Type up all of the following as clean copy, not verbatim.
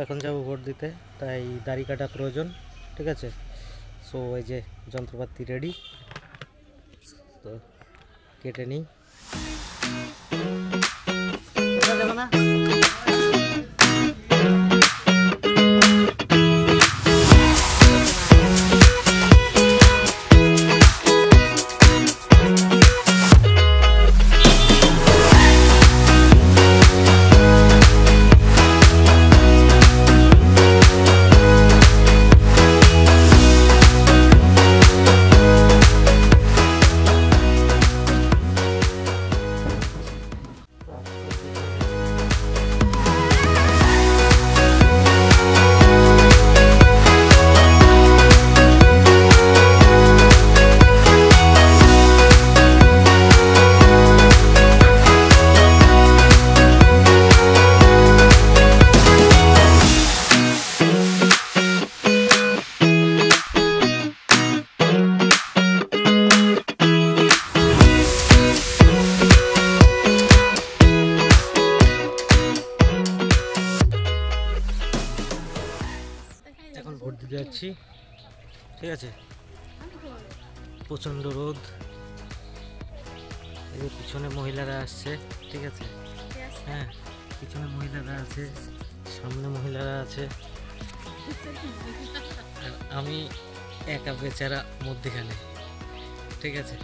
এখন যাব ভোট দিতে, তাই দাড়ি কাটা প্রয়োজন। ঠিক আছে, সো এই যে যন্ত্রপাতি রেডি, তো কেটে নিই। এখন ভোট দিতে যাচ্ছি। ঠিক আছে, প্রচণ্ড রোদ, এই যে পিছনে মহিলারা আসছে। ঠিক আছে, হ্যাঁ পিছনে মহিলারা আছে, সামনে মহিলারা আছে, আর আমি একা বেচারা মধ্যখানে। ঠিক আছে,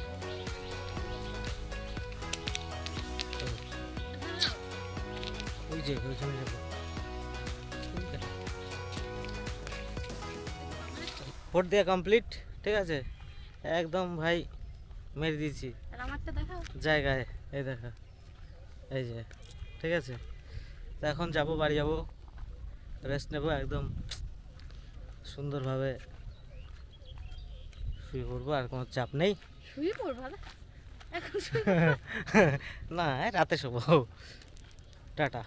ওই যে ওইখানে যাবো। ভোট দেওয়া কমপ্লিট। ঠিক আছে, একদম ভাই মেরে দিয়েছি জায়গায়, এই দেখা, এই যে। ঠিক আছে, তো এখন যাবো, বাড়ি যাবো, রেস্ট নেবো, একদম সুন্দরভাবে শুয়ে পড়বো, আর কোনো চাপ নেই। না রাতে শোবো। টাটা।